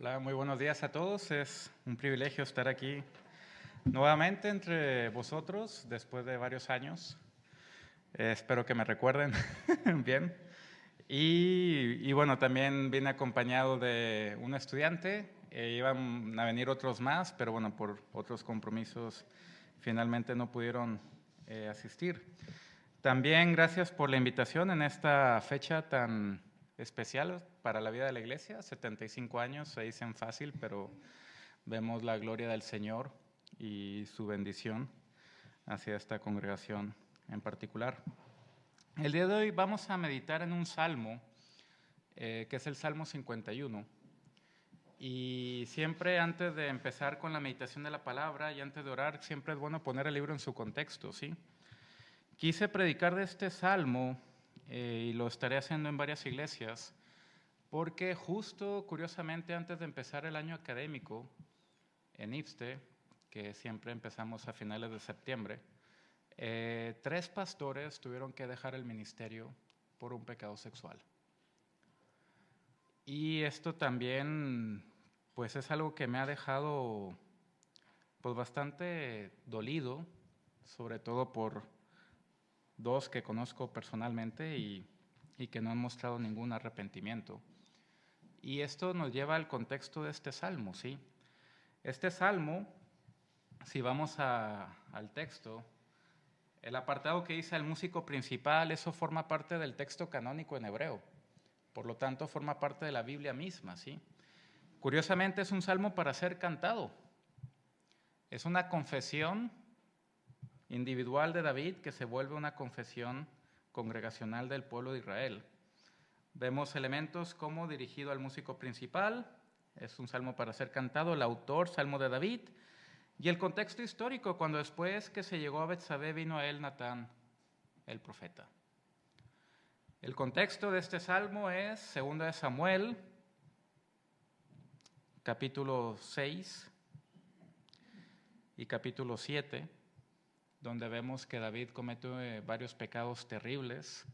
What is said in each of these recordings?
Hola, muy buenos días a todos. Es un privilegio estar aquí nuevamente entre vosotros después de varios años. Espero que me recuerden bien. Y bueno, también vine acompañado de un estudiante. Iban a venir otros más, pero bueno, por otros compromisos finalmente no pudieron asistir. También gracias por la invitación en esta fecha tan especial para la vida de la iglesia. 75 años se dicen fácil, pero vemos la gloria del Señor y su bendición hacia esta congregación en particular. El día de hoy vamos a meditar en un salmo, que es el Salmo 51. Y siempre antes de empezar con la meditación de la palabra y antes de orar, siempre es bueno poner el libro en su contexto, ¿sí? Quise predicar de este salmo y lo estaré haciendo en varias iglesias porque justo, curiosamente, antes de empezar el año académico en IPSTE, que siempre empezamos a finales de septiembre, 3 pastores tuvieron que dejar el ministerio por un pecado sexual. Y esto también, pues es algo que me ha dejado pues bastante dolido, sobre todo por 2 que conozco personalmente y que no han mostrado ningún arrepentimiento. Y esto nos lleva al contexto de este salmo, ¿sí? Este salmo, si vamos al texto, el apartado que dice al músico principal, eso forma parte del texto canónico en hebreo. Por lo tanto, forma parte de la Biblia misma, ¿sí? Curiosamente, es un salmo para ser cantado. Es una confesión individual de David que se vuelve una confesión congregacional del pueblo de Israel. Vemos elementos como dirigido al músico principal, es un salmo para ser cantado, el autor, salmo de David, y el contexto histórico, cuando después que se llegó a Betsabé vino a él Natán, el profeta. El contexto de este salmo es 2 de Samuel, capítulo 6 y capítulo 7, donde vemos que David comete varios pecados terribles.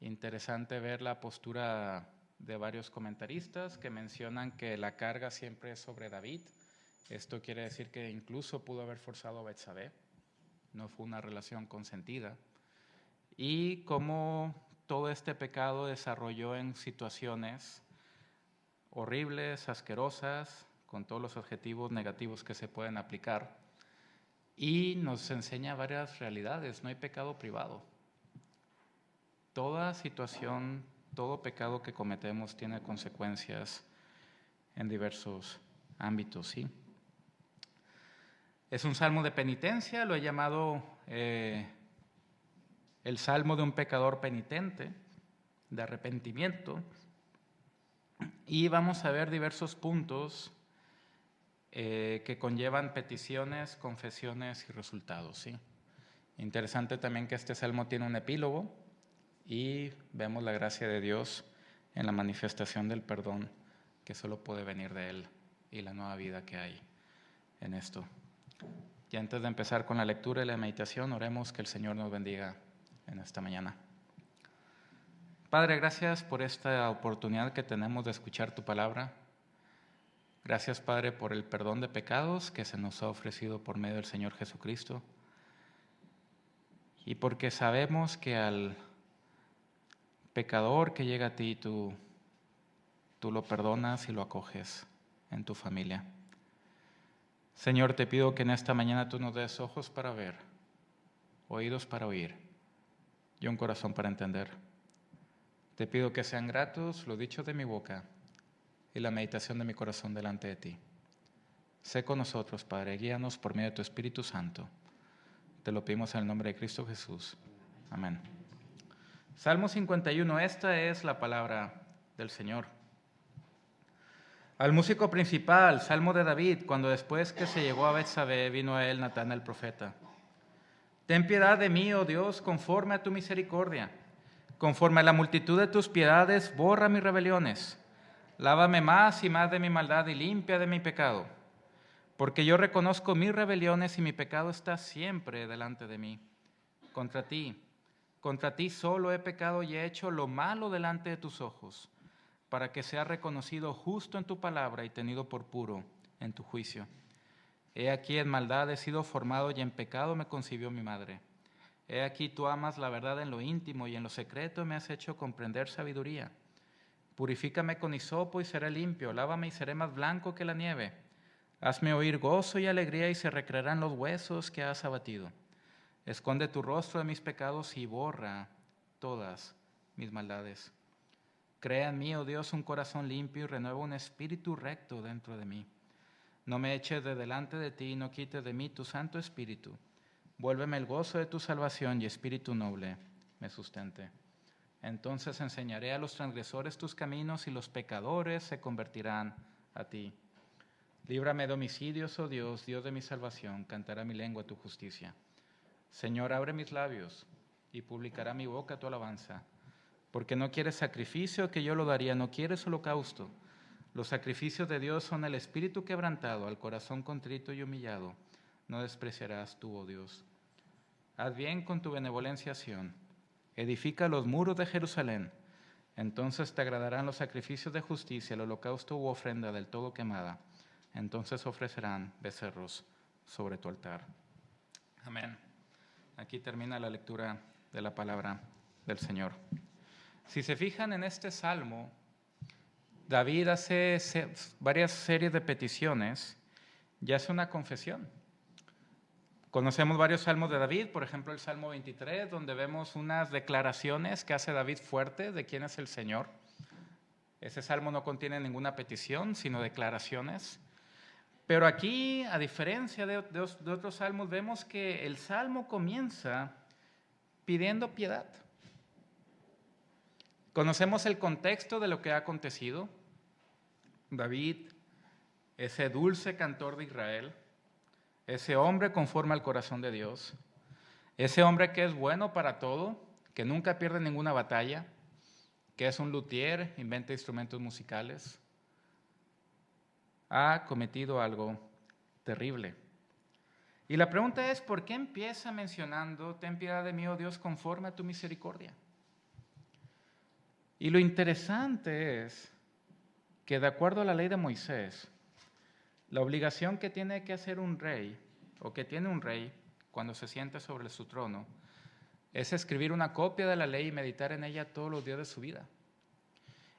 Interesante ver la postura de varios comentaristas que mencionan que la carga siempre es sobre David. Esto quiere decir que incluso pudo haber forzado a Betsabé, no fue una relación consentida. Y cómo todo este pecado desarrolló en situaciones horribles, asquerosas, con todos los adjetivos negativos que se pueden aplicar. Y nos enseña varias realidades, no hay pecado privado. Toda situación, todo pecado que cometemos tiene consecuencias en diversos ámbitos, ¿sí? Es un salmo de penitencia, lo he llamado el salmo de un pecador penitente, de arrepentimiento. Y vamos a ver diversos puntos que conllevan peticiones, confesiones y resultados, ¿sí? Interesante también que este salmo tiene un epílogo y vemos la gracia de Dios en la manifestación del perdón que solo puede venir de Él y la nueva vida que hay en esto. Y antes de empezar con la lectura y la meditación, oremos que el Señor nos bendiga en esta mañana. Padre, gracias por esta oportunidad que tenemos de escuchar tu palabra. Gracias, Padre, por el perdón de pecados que se nos ha ofrecido por medio del Señor Jesucristo. Y porque sabemos que al pecador que llega a ti, tú lo perdonas y lo acoges en tu familia. Señor, te pido que en esta mañana tú nos des ojos para ver, oídos para oír y un corazón para entender. Te pido que sean gratos los dichos de mi boca y la meditación de mi corazón delante de ti. Sé con nosotros, Padre, guíanos por medio de tu Espíritu Santo. Te lo pedimos en el nombre de Cristo Jesús. Amén. Salmo 51, esta es la palabra del Señor. Al músico principal, salmo de David, cuando después que se llegó a Betsabé vino a él Natán el profeta. Ten piedad de mí, oh Dios, conforme a tu misericordia. Conforme a la multitud de tus piedades, borra mis rebeliones. Lávame más y más de mi maldad y limpia de mi pecado. Porque yo reconozco mis rebeliones y mi pecado está siempre delante de mí. Contra ti solo he pecado y he hecho lo malo delante de tus ojos, para que sea reconocido justo en tu palabra y tenido por puro en tu juicio. He aquí en maldad he sido formado y en pecado me concibió mi madre. He aquí tú amas la verdad en lo íntimo y en lo secreto me has hecho comprender sabiduría. Purifícame con hisopo y seré limpio, lávame y seré más blanco que la nieve. Hazme oír gozo y alegría y se recrearán los huesos que has abatido. Esconde tu rostro de mis pecados y borra todas mis maldades. Crea en mí, oh Dios, un corazón limpio y renueva un espíritu recto dentro de mí. No me eches de delante de ti y no quites de mí tu Santo Espíritu. Vuélveme el gozo de tu salvación y espíritu noble me sustente. Entonces enseñaré a los transgresores tus caminos y los pecadores se convertirán a ti. Líbrame de homicidios, oh Dios, Dios de mi salvación, cantará mi lengua tu justicia. Señor, abre mis labios y publicará mi boca tu alabanza. Porque no quieres sacrificio, que yo lo daría, no quieres holocausto. Los sacrificios de Dios son el espíritu quebrantado, al corazón contrito y humillado. No despreciarás tú, oh Dios. Haz bien con tu benevolencia, Sión. Edifica los muros de Jerusalén. Entonces te agradarán los sacrificios de justicia, el holocausto u ofrenda del todo quemada. Entonces ofrecerán becerros sobre tu altar. Amén. Aquí termina la lectura de la palabra del Señor. Si se fijan en este salmo, David hace varias series de peticiones y hace una confesión. Conocemos varios salmos de David, por ejemplo el Salmo 23, donde vemos unas declaraciones que hace David fuertes de quién es el Señor. Ese salmo no contiene ninguna petición, sino declaraciones. Pero aquí, a diferencia de otros salmos, vemos que el salmo comienza pidiendo piedad. Conocemos el contexto de lo que ha acontecido. David, ese dulce cantor de Israel, ese hombre conforme al corazón de Dios, ese hombre que es bueno para todo, que nunca pierde ninguna batalla, que es un luthier, inventa instrumentos musicales, ha cometido algo terrible. Y la pregunta es, ¿por qué empieza mencionando, ten piedad de mí, oh Dios, conforme a tu misericordia? Y lo interesante es que de acuerdo a la ley de Moisés, la obligación que tiene que hacer un rey, o que tiene un rey cuando se siente sobre su trono, es escribir una copia de la ley y meditar en ella todos los días de su vida.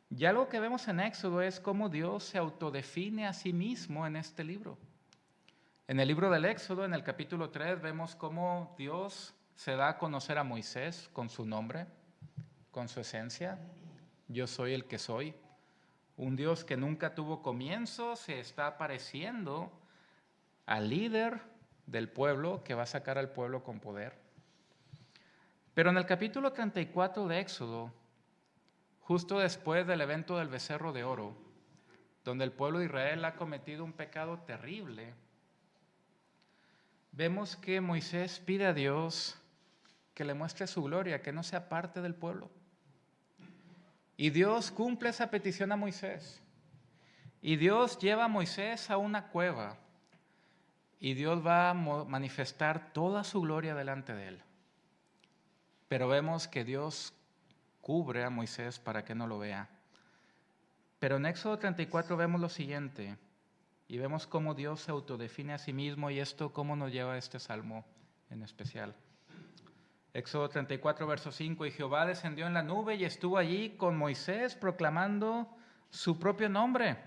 Y algo que vemos en Éxodo es cómo Dios se autodefine a sí mismo en este libro. En el libro del Éxodo, en el capítulo 3, vemos cómo Dios se da a conocer a Moisés con su nombre, con su esencia. Yo soy el que soy. Un Dios que nunca tuvo comienzo se está apareciendo al líder del pueblo que va a sacar al pueblo con poder. Pero en el capítulo 34 de Éxodo, justo después del evento del becerro de oro, donde el pueblo de Israel ha cometido un pecado terrible, vemos que Moisés pide a Dios que le muestre su gloria, que no sea parte del pueblo. Y Dios cumple esa petición a Moisés. Y Dios lleva a Moisés a una cueva. Y Dios va a manifestar toda su gloria delante de él. Pero vemos que Dios cubre a Moisés para que no lo vea. Pero en Éxodo 34 vemos lo siguiente. Y vemos cómo Dios se autodefine a sí mismo y esto cómo nos lleva a este salmo en especial. Éxodo 34, verso 5, y Jehová descendió en la nube y estuvo allí con Moisés proclamando su propio nombre.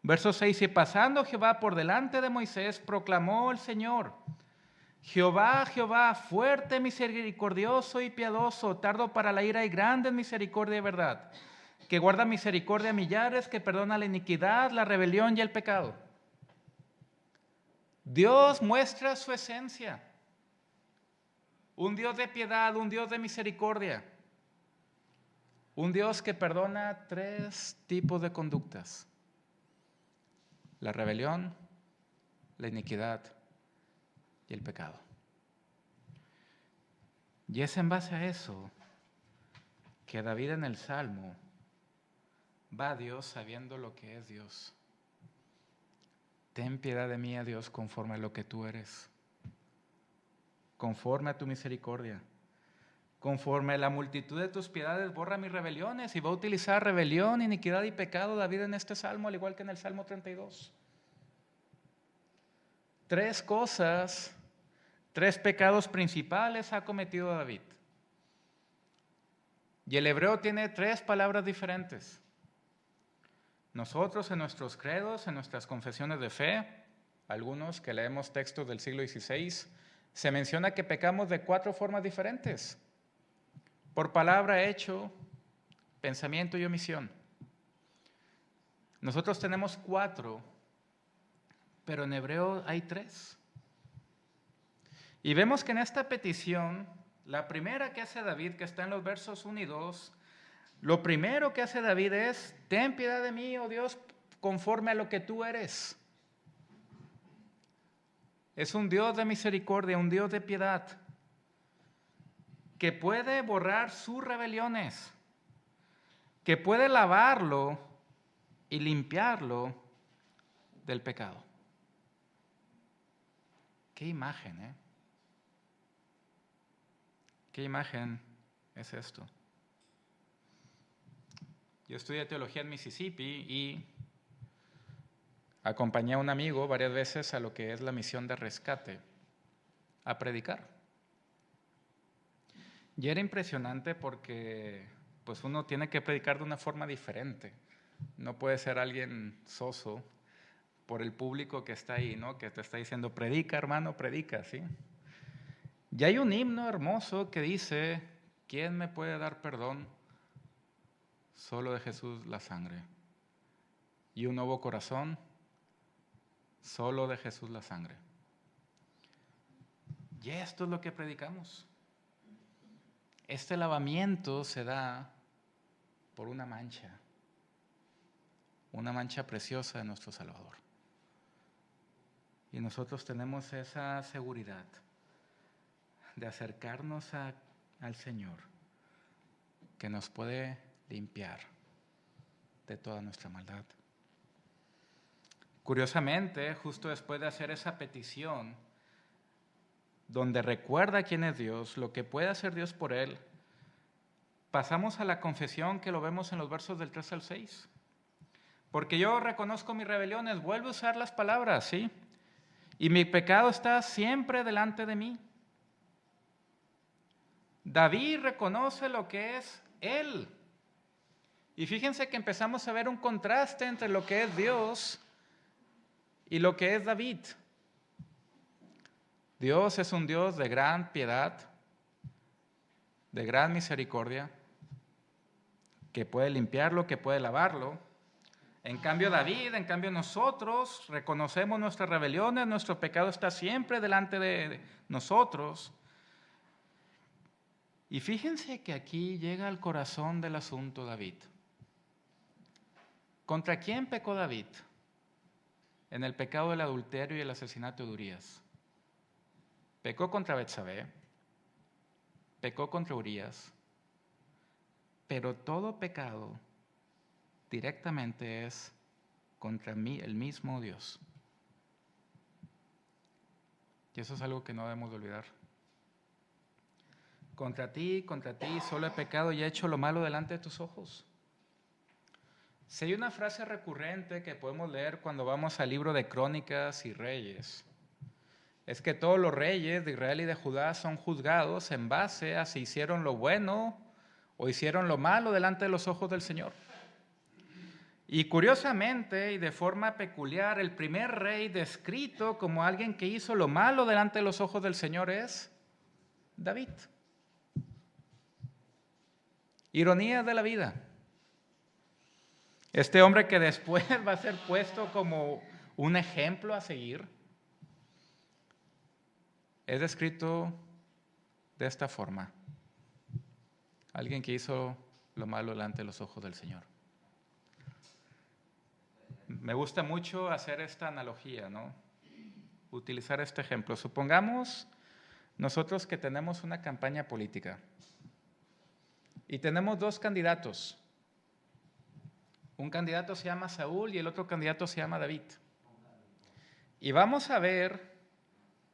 Verso 6, y pasando Jehová por delante de Moisés, proclamó el Señor, Jehová, Jehová, fuerte, misericordioso y piadoso, tardo para la ira y grande en misericordia y verdad, que guarda misericordia a millares, que perdona la iniquidad, la rebelión y el pecado. Dios muestra su esencia. Un Dios de piedad, un Dios de misericordia. Un Dios que perdona 3 tipos de conductas. La rebelión, la iniquidad y el pecado. Y es en base a eso que David en el Salmo va a Dios sabiendo lo que es Dios. Ten piedad de mí, a Dios, conforme a lo que tú eres. Conforme a tu misericordia. Conforme a la multitud de tus piedades, borra mis rebeliones. Y va a utilizar rebelión, iniquidad y pecado David en este salmo, al igual que en el Salmo 32. 3 cosas, 3 pecados principales ha cometido David. Y el hebreo tiene 3 palabras diferentes. Nosotros en nuestros credos, en nuestras confesiones de fe, algunos que leemos textos del siglo XVI, se menciona que pecamos de 4 formas diferentes: por palabra, hecho, pensamiento y omisión. Nosotros tenemos 4, pero en hebreo hay 3. Y vemos que en esta petición, la primera que hace David, que está en los versos 1 y 2, lo primero que hace David es: ten piedad de mí, oh Dios, conforme a lo que tú eres. Es un Dios de misericordia, un Dios de piedad, que puede borrar sus rebeliones, que puede lavarlo y limpiarlo del pecado. Qué imagen, ¿eh? ¿Qué imagen es esto? Yo estudié teología en Mississippi y acompañé a un amigo varias veces a lo que es la misión de rescate, a predicar. Y era impresionante porque pues uno tiene que predicar de una forma diferente. No puede ser alguien soso por el público que está ahí, ¿no? Que te está diciendo: predica, hermano, predica, ¿sí? Y hay un himno hermoso que dice: ¿quién me puede dar perdón? Solo de Jesús la sangre. Y un nuevo corazón, solo de Jesús la sangre. Y esto es lo que predicamos. Este lavamiento se da por una mancha preciosa de nuestro Salvador. Y nosotros tenemos esa seguridad de acercarnos al Señor, que nos puede limpiar de toda nuestra maldad. Curiosamente, justo después de hacer esa petición, donde recuerda quién es Dios, lo que puede hacer Dios por él, pasamos a la confesión, que lo vemos en los versos del 3 al 6. Porque yo reconozco mis rebeliones, vuelvo a usar las palabras, ¿sí? Y mi pecado está siempre delante de mí. David reconoce lo que es él. Y fíjense que empezamos a ver un contraste entre lo que es Dios y lo que es David. Dios es un Dios de gran piedad, de gran misericordia, que puede limpiarlo, que puede lavarlo. En cambio David, en cambio nosotros, reconocemos nuestras rebeliones, nuestro pecado está siempre delante de nosotros. Y fíjense que aquí llega al corazón del asunto David. ¿Contra quién pecó David? En el pecado del adulterio y el asesinato de Urías. Pecó contra Betsabé, pecó contra Urías, pero todo pecado directamente es contra mí, el mismo Dios. Y eso es algo que no debemos de olvidar. Contra ti, solo he pecado y he hecho lo malo delante de tus ojos. Si hay una frase recurrente que podemos leer cuando vamos al libro de Crónicas y Reyes, es que todos los reyes de Israel y de Judá son juzgados en base a si hicieron lo bueno o hicieron lo malo delante de los ojos del Señor. Y curiosamente y de forma peculiar, el primer rey descrito como alguien que hizo lo malo delante de los ojos del Señor es David. Ironías de la vida. Este hombre que después va a ser puesto como un ejemplo a seguir, es descrito de esta forma: alguien que hizo lo malo delante de los ojos del Señor. Me gusta mucho hacer esta analogía, ¿no? Utilizar este ejemplo. Supongamos nosotros que tenemos una campaña política y tenemos 2 candidatos. Un candidato se llama Saúl y el otro candidato se llama David. Y vamos a ver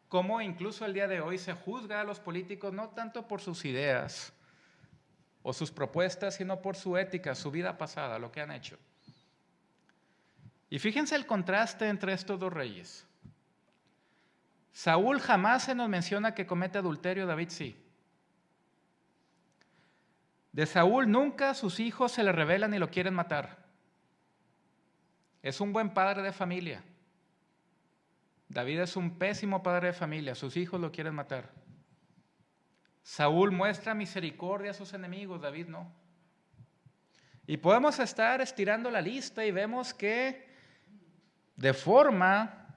cómo incluso el día de hoy se juzga a los políticos no tanto por sus ideas, o sus propuestas, sino por su ética, su vida pasada, lo que han hecho. Y fíjense el contraste entre estos dos reyes. Saúl jamás se nos menciona que comete adulterio, David sí. De Saúl nunca sus hijos se le rebelan y lo quieren matar. Es un buen padre de familia. David es un pésimo padre de familia, sus hijos lo quieren matar. Saúl muestra misericordia a sus enemigos, David no. Y podemos estar estirando la lista y vemos que de forma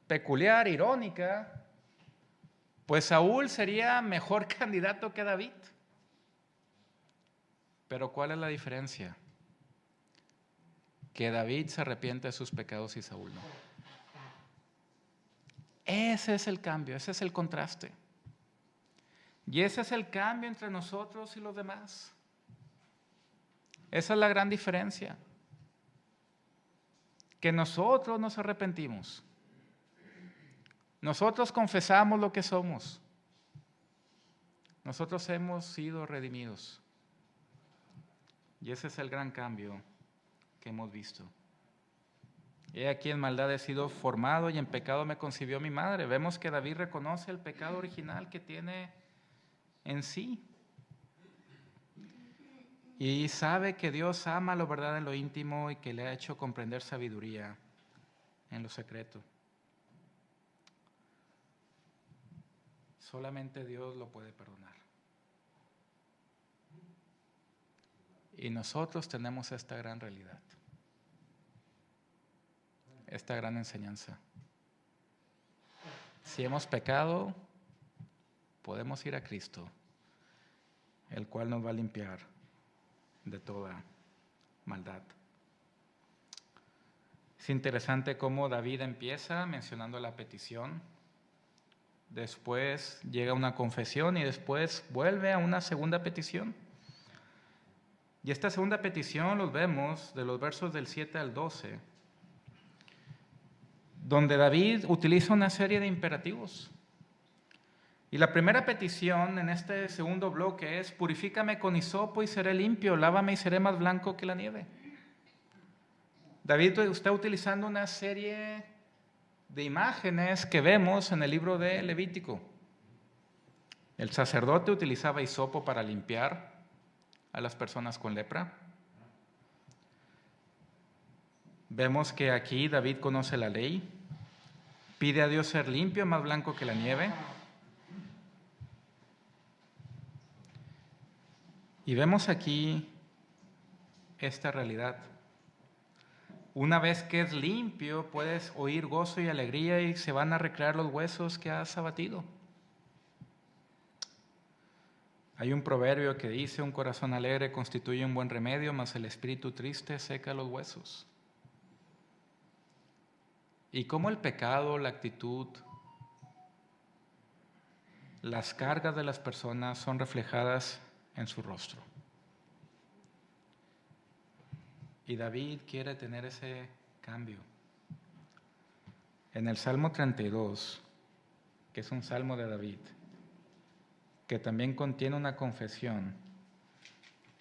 peculiar, irónica, pues Saúl sería mejor candidato que David. Pero ¿cuál es la diferencia? Que David se arrepiente de sus pecados y Saúl no. Ese es el cambio, ese es el contraste. Y ese es el cambio entre nosotros y los demás. Esa es la gran diferencia. Que nosotros nos arrepentimos. Nosotros confesamos lo que somos. Nosotros hemos sido redimidos. Y ese es el gran cambio que hemos visto. He aquí en maldad he sido formado y en pecado me concibió mi madre. Vemos que David reconoce el pecado original que tiene en sí. Y sabe que Dios ama la verdad en lo íntimo y que le ha hecho comprender sabiduría en lo secreto. Solamente Dios lo puede perdonar. Y nosotros tenemos esta gran realidad, esta gran enseñanza. Si hemos pecado, podemos ir a Cristo, el cual nos va a limpiar de toda maldad. Es interesante cómo David empieza mencionando la petición, después llega una confesión y después vuelve a una segunda petición. Y esta segunda petición los vemos de los versos del 7 al 12, donde David utiliza una serie de imperativos. Y la primera petición en este segundo bloque es: purifícame con hisopo y seré limpio, lávame y seré más blanco que la nieve. David está utilizando una serie de imágenes que vemos en el libro de Levítico. El sacerdote utilizaba hisopo para limpiar a las personas con lepra. Vemos que aquí David conoce la ley, pide a Dios ser limpio, más blanco que la nieve. Y vemos aquí esta realidad. Una vez que es limpio, puedes oír gozo y alegría y se van a recrear los huesos que has abatido. Hay un proverbio que dice: un corazón alegre constituye un buen remedio, mas el espíritu triste seca los huesos. Y cómo el pecado, la actitud, las cargas de las personas son reflejadas en su rostro. Y David quiere tener ese cambio. En el Salmo 32, que es un salmo de David, que también contiene una confesión,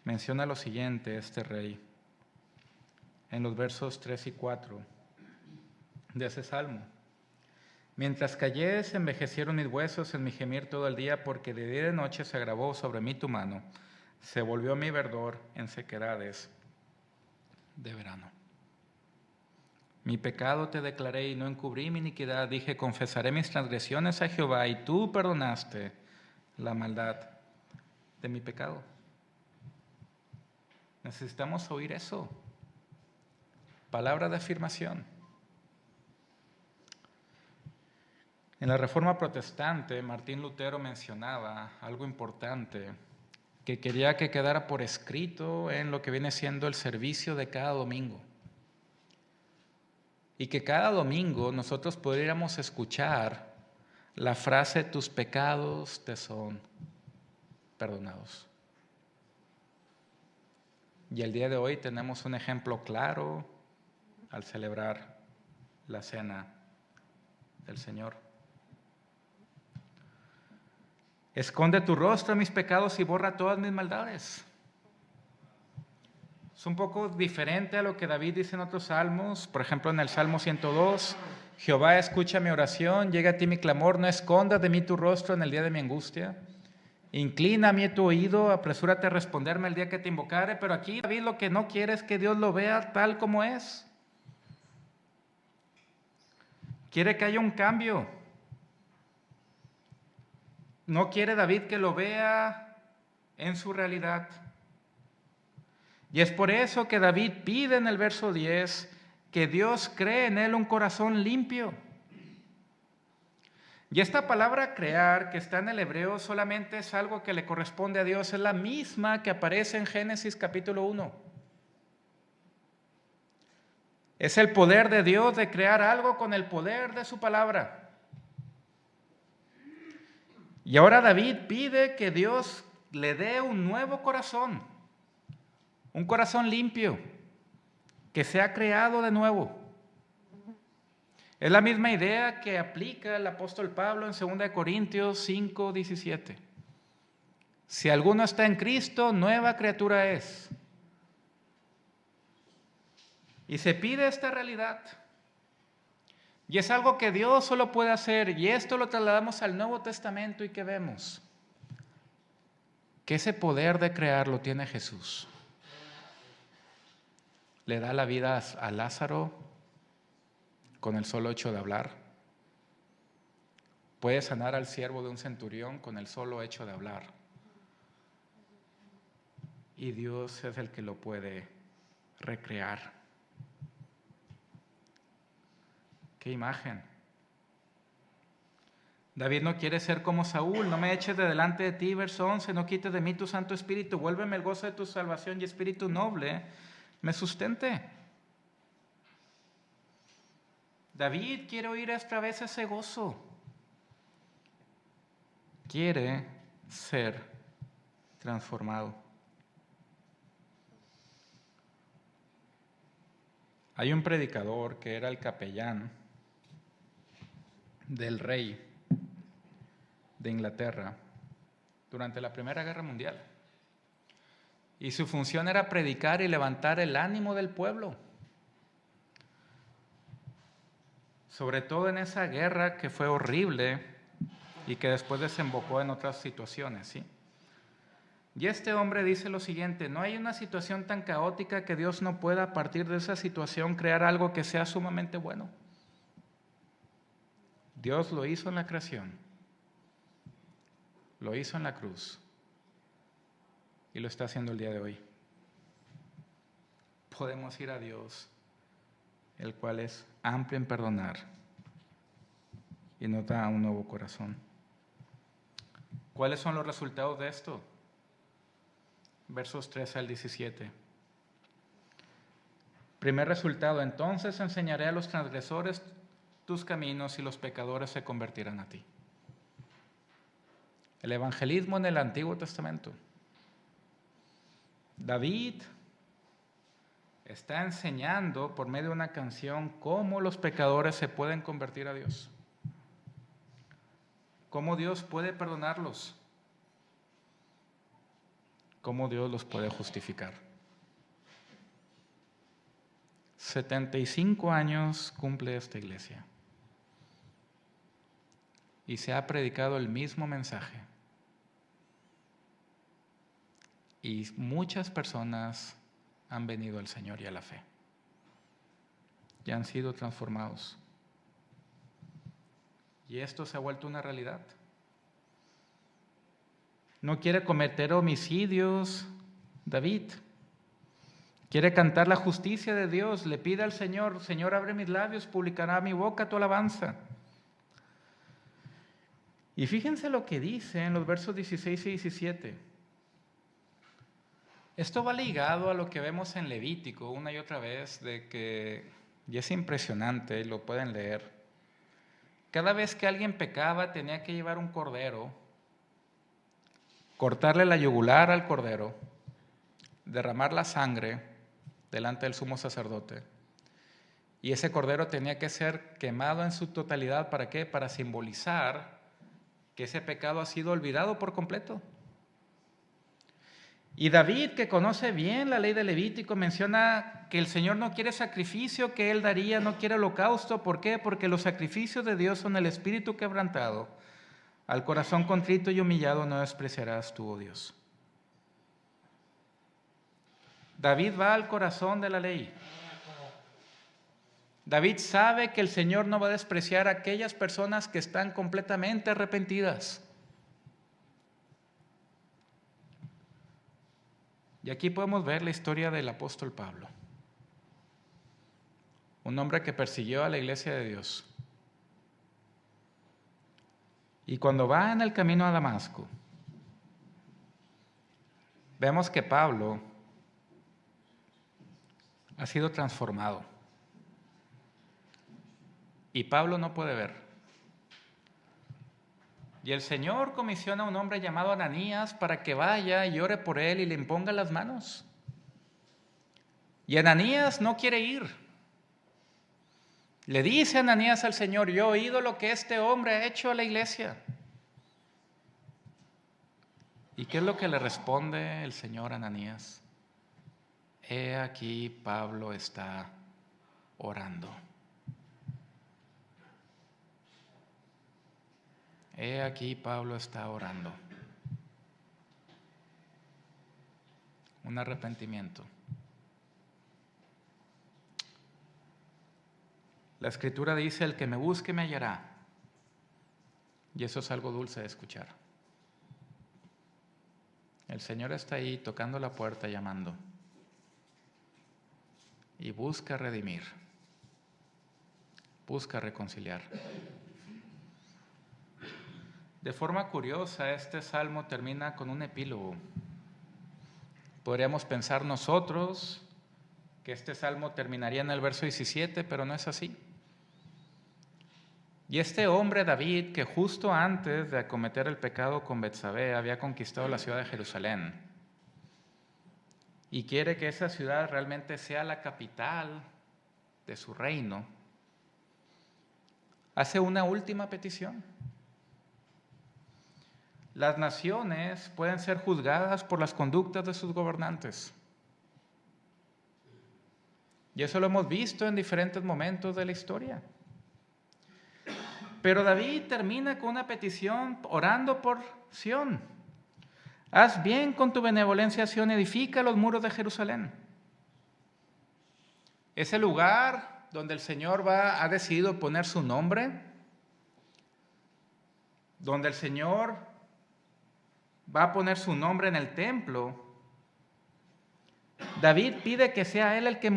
menciona lo siguiente este rey, en los versos 3 y 4 de ese salmo: mientras callé, se envejecieron mis huesos en mi gemir todo el día, porque de día y de noche se agravó sobre mí tu mano, se volvió mi verdor en sequedades de verano. Mi pecado te declaré y no encubrí mi iniquidad, dije: confesaré mis transgresiones a Jehová, y tú perdonaste la maldad de mi pecado. Necesitamos oír eso. Palabra de afirmación. En la Reforma Protestante, Martín Lutero mencionaba algo importante que quería que quedara por escrito en lo que viene siendo el servicio de cada domingo. Y que cada domingo nosotros pudiéramos escuchar la frase: tus pecados te son perdonados. Y el día de hoy tenemos un ejemplo claro al celebrar la cena del Señor. Esconde tu rostro a mis pecados y borra todas mis maldades. Es un poco diferente a lo que David dice en otros salmos. Por ejemplo, en el Salmo 102, Jehová, escucha mi oración, llega a ti mi clamor, no escondas de mí tu rostro en el día de mi angustia. Inclina a mí tu oído, apresúrate a responderme el día que te invocare. Pero aquí David lo que no quiere es que Dios lo vea tal como es. Quiere que haya un cambio. No quiere David que lo vea en su realidad. Y es por eso que David pide en el verso 10 que Dios cree en él un corazón limpio. Y esta palabra crear que está en el hebreo solamente es algo que le corresponde a Dios, es la misma que aparece en Génesis capítulo 1. Es el poder de Dios de crear algo con el poder de su palabra. Y ahora David pide que Dios le dé un nuevo corazón, un corazón limpio, que sea creado de nuevo. Es la misma idea que aplica el apóstol Pablo en 2 Corintios 5:17. Si alguno está en Cristo, nueva criatura es. Y se pide esta realidad. Y es algo que Dios solo puede hacer. Y esto lo trasladamos al Nuevo Testamento y que vemos que ese poder de crear lo tiene Jesús. Le da la vida a Lázaro con el solo hecho de hablar. Puede sanar al siervo de un centurión con el solo hecho de hablar. Y Dios es el que lo puede recrear. ¡Qué imagen! David no quiere ser como Saúl. No me eches de delante de ti, verso 11. No quites de mí tu Santo Espíritu. Vuélveme el gozo de tu salvación y espíritu noble me sustente. David quiere oír otra vez ese gozo. Quiere ser transformado. Hay un predicador que era el capellán del rey de Inglaterra durante la Primera Guerra Mundial. Y su función era predicar y levantar el ánimo del pueblo. Sobre todo en esa guerra que fue horrible y que después desembocó en otras situaciones, ¿sí? Y este hombre dice lo siguiente: no hay una situación tan caótica que Dios no pueda a partir de esa situación crear algo que sea sumamente bueno. Dios lo hizo en la creación, lo hizo en la cruz y lo está haciendo el día de hoy. Podemos ir a Dios, el cual es amplio en perdonar y nos da un nuevo corazón. ¿Cuáles son los resultados de esto? Versos 13 al 17. Primer resultado: entonces enseñaré a los transgresores tus caminos y los pecadores se convertirán a ti. El evangelismo en el Antiguo Testamento. David está enseñando por medio de una canción cómo los pecadores se pueden convertir a Dios. Cómo Dios puede perdonarlos. Cómo Dios los puede justificar. 75 años cumple esta iglesia. Y se ha predicado el mismo mensaje. Y muchas personas han venido al Señor y a la fe. Y han sido transformados. Y esto se ha vuelto una realidad. No quiere cometer homicidios, David. Quiere cantar la justicia de Dios. Le pide al Señor: Señor, abre mis labios, publicará mi boca tu alabanza. Y fíjense lo que dice en los versos 16 y 17. Esto va ligado a lo que vemos en Levítico una y otra vez, y es impresionante, y lo pueden leer. Cada vez que alguien pecaba tenía que llevar un cordero, cortarle la yugular al cordero, derramar la sangre delante del sumo sacerdote. Y ese cordero tenía que ser quemado en su totalidad. ¿Para qué? Para simbolizar que ese pecado ha sido olvidado por completo. Y David, que conoce bien la ley de Levítico, menciona que el Señor no quiere sacrificio que Él daría, no quiere holocausto. ¿Por qué? Porque los sacrificios de Dios son el espíritu quebrantado. Al corazón contrito y humillado no despreciarás tú, oh Dios. David va al corazón de la ley. David sabe que el Señor no va a despreciar a aquellas personas que están completamente arrepentidas. Y aquí podemos ver la historia del apóstol Pablo, un hombre que persiguió a la iglesia de Dios. Y cuando va en el camino a Damasco, vemos que Pablo ha sido transformado. Y Pablo no puede ver. Y el Señor comisiona a un hombre llamado Ananías para que vaya y ore por él y le imponga las manos. Y Ananías no quiere ir. Le dice Ananías al Señor: yo he oído lo que este hombre ha hecho a la iglesia. ¿Y qué es lo que le responde el Señor a Ananías? He aquí, Pablo está orando. He aquí, Pablo está orando. Un arrepentimiento. La Escritura dice: el que me busque me hallará. Y eso es algo dulce de escuchar. El Señor está ahí tocando la puerta, llamando. Y busca redimir. Busca reconciliar. De forma curiosa, este salmo termina con un epílogo. Podríamos pensar nosotros que este salmo terminaría en el verso 17, pero no es así. Y este hombre David, que justo antes de acometer el pecado con Betsabé había conquistado la ciudad de Jerusalén y quiere que esa ciudad realmente sea la capital de su reino, hace una última petición. Las naciones pueden ser juzgadas por las conductas de sus gobernantes. Y eso lo hemos visto en diferentes momentos de la historia. Pero David termina con una petición orando por Sión. Haz bien con tu benevolencia, Sión, edifica los muros de Jerusalén. Ese lugar donde el Señor ha decidido poner su nombre, donde el Señor va a poner su nombre en el templo. David pide que sea Él el que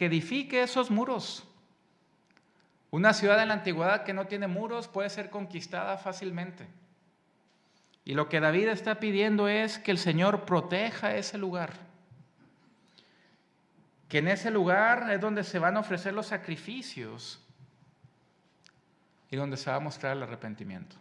edifique esos muros. Una ciudad en la antigüedad que no tiene muros puede ser conquistada fácilmente. Y lo que David está pidiendo es que el Señor proteja ese lugar. Que en ese lugar es donde se van a ofrecer los sacrificios y donde se va a mostrar el arrepentimiento.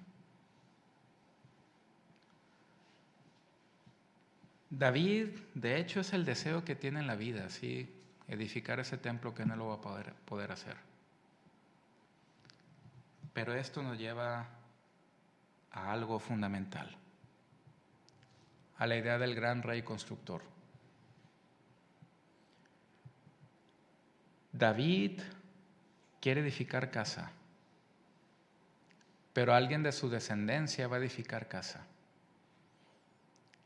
David, de hecho, es el deseo que tiene en la vida, ¿sí? Edificar ese templo que no lo va a poder hacer. Pero esto nos lleva a algo fundamental, a la idea del gran rey constructor. David quiere edificar casa, pero alguien de su descendencia va a edificar casa.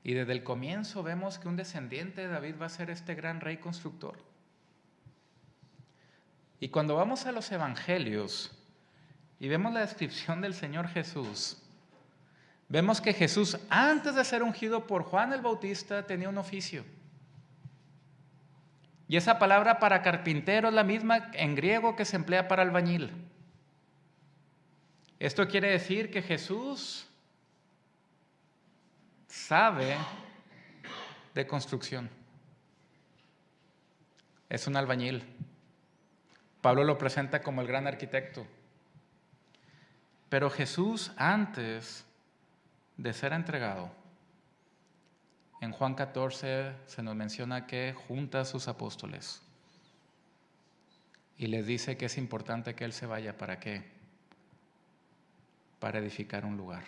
Y desde el comienzo vemos que un descendiente de David va a ser este gran rey constructor. Y cuando vamos a los evangelios y vemos la descripción del Señor Jesús, vemos que Jesús, antes de ser ungido por Juan el Bautista, tenía un oficio. Y esa palabra para carpintero es la misma en griego que se emplea para albañil. Esto quiere decir que Jesús sabe de construcción. Es un albañil. Pablo lo presenta como el gran arquitecto. Pero Jesús, antes de ser entregado, en Juan 14 se nos menciona que junta a sus apóstoles y les dice que es importante que Él se vaya. ¿Para qué? Para edificar un lugar.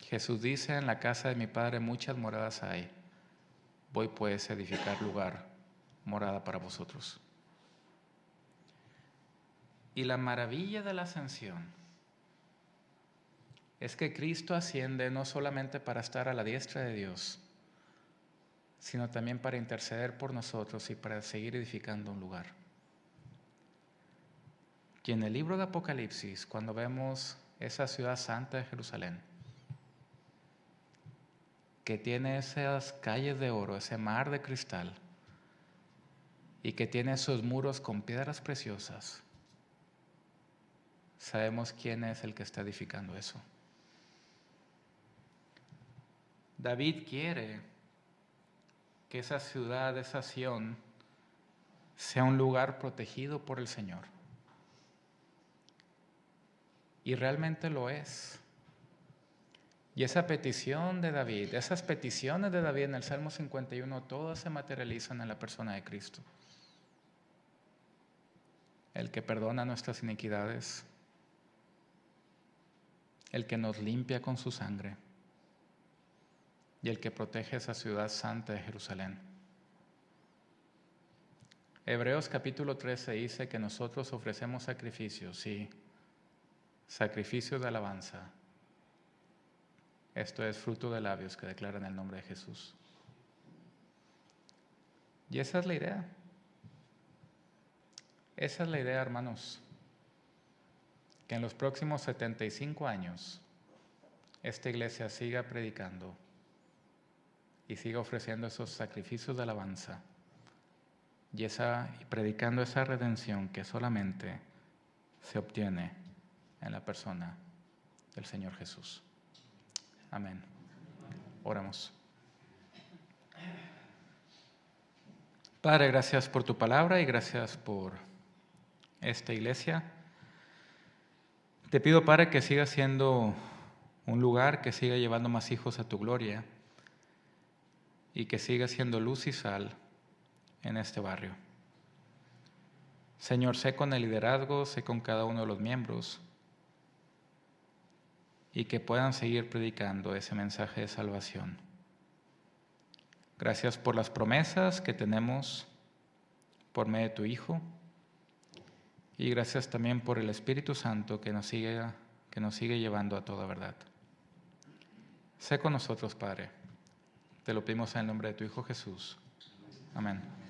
Jesús dice, en la casa de mi Padre muchas moradas hay. Voy pues a edificar lugar, morada para vosotros. Y la maravilla de la ascensión es que Cristo asciende no solamente para estar a la diestra de Dios, sino también para interceder por nosotros y para seguir edificando un lugar. Y en el libro de Apocalipsis, cuando vemos esa ciudad santa de Jerusalén, que tiene esas calles de oro, ese mar de cristal, y que tiene esos muros con piedras preciosas, sabemos quién es el que está edificando eso. David quiere que esa ciudad, esa Sión, sea un lugar protegido por el Señor. Y realmente lo es. Y esa petición de David, esas peticiones de David en el Salmo 51, todas se materializan en la persona de Cristo. El que perdona nuestras iniquidades, el que nos limpia con su sangre y el que protege esa ciudad santa de Jerusalén. Hebreos capítulo 13 dice que nosotros ofrecemos sacrificios, sí, sacrificios de alabanza. Esto es fruto de labios que declaran el nombre de Jesús. Y esa es la idea. Esa es la idea, hermanos, que en los próximos 75 años esta iglesia siga predicando y siga ofreciendo esos sacrificios de alabanza y predicando esa redención que solamente se obtiene en la persona del Señor Jesús. Amén. Oramos. Padre, gracias por tu palabra y gracias por esta iglesia. Te pido, Padre, que siga siendo un lugar que siga llevando más hijos a tu gloria y que siga siendo luz y sal en este barrio. Señor, sé con el liderazgo, sé con cada uno de los miembros y que puedan seguir predicando ese mensaje de salvación. Gracias por las promesas que tenemos por medio de tu Hijo y gracias también por el Espíritu Santo que nos sigue llevando a toda verdad. Sé con nosotros, Padre. Te lo pedimos en el nombre de tu Hijo Jesús. Amén.